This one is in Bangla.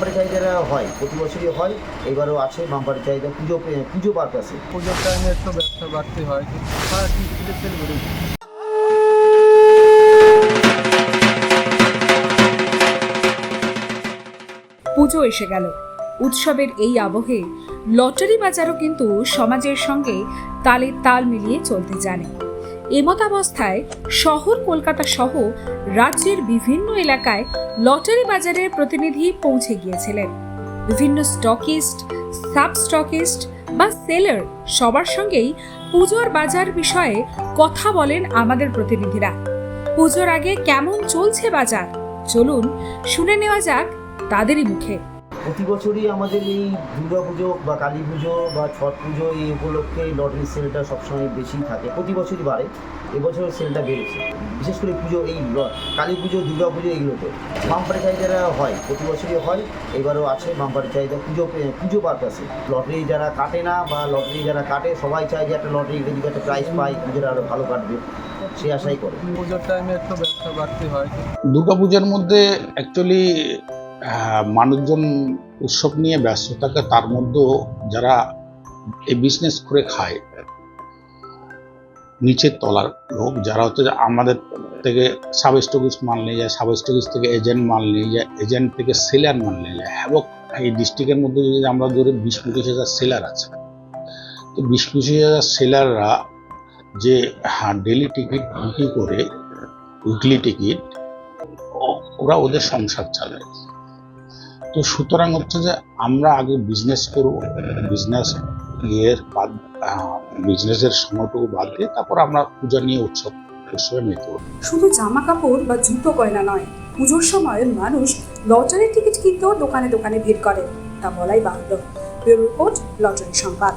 বাম্পারি চাহিদা হয়, প্রতি বছরই হয়, এবারও আছে বাম্পারি চাহিদা পুজো পারপাসে। পুজোর টাইমে একটু ব্যবসা বাড়তি হয়, কিন্তু সারা টিকিটের সেল বেড়ে যায়। পুজো এসে গেল। উৎসবের এই আবহে লটারি বাজারও কিন্তু সমাজের সঙ্গে তালে তাল মিলিয়ে চলতে জানে। এমতাবস্থায় শহর কলকাতা সহ রাজ্যের বিভিন্ন এলাকায় লটারি বাজারের প্রতিনিধি পৌঁছে গিয়েছিলেন। বিভিন্ন স্টকিস্ট, সাব স্টকিস্ট বা সেলার সবার সঙ্গেই পুজোর বাজার বিষয়ে কথা বলেন আমাদের প্রতিনিধিরা। পুজোর আগে কেমন চলছে বাজার, চলুন শুনে নেওয়া যাক তাদেরই মুখে। প্রতি বছরই আমাদের এই দুর্গা পুজো বা কালী পুজো বা ছট পুজো এই উপলক্ষে লটারির সেলটা সবসময় বেশি থাকে, প্রতি বছরই বাড়ে। এবছর সেলটা বেড়েছে, বিশেষ করে পুজো এই কালী পুজো, দুর্গা পুজো এগুলোতে বাম্পারি চাহিদা হয়, প্রতি বছরই হয়, এবারও আছে বাম্পারি চাহিদা পুজো পারপাসে। লটারি যারা কাটে না বা লটারি যারা কাটে সবাই চায় যে একটা লটারি যদি একটা প্রাইজ পায় পুজোটা আরও ভালো কাটবে, সে আশাই করে। পুজোর টাইমে একটু ব্যবসা বাড়তি হয়। দুর্গাপূজার মধ্যে অ্যাকচুয়ালি মানুষজন উৎসব নিয়ে ব্যস্ত থাকে, তার মধ্যেও যারা এই বিজনেস করে খায়, নিচের তলার লোক যারা হচ্ছে আমাদের থেকে সাব স্টকিস্ট মাল নিয়ে যায়, সাব স্টকিস্ট থেকে এজেন্ট মাল নিয়ে যায়, এজেন্ট থেকে সেলার মাল নিয়ে যায়। এবং এই ডিস্ট্রিক্টের মধ্যে যদি আমরা ধরি 20-25 হাজার সেলার আছে, তো 20-25 হাজার সেলাররা যে ডেলি টিকিট বিক্রি করে, উইকলি টিকিট, ওরা ওদের সংসার চালায়। তো সুতরাং হচ্ছে যে আমরা আগে বিজনেস করব, বিজনেসের সময়টুকু বাদ দিয়ে তারপর আমরা পূজা নিয়ে উৎসবে মেতে হবো। শুধু জামা কাপড় বা জুতো গয়না নয়, পুজোর সময় মানুষ লটারির টিকিট কিনতেও দোকানে দোকানে ভিড় করে, তা বলাই বাহুল্য। ব্যুরো রিপোর্ট, লটারি সংবাদ।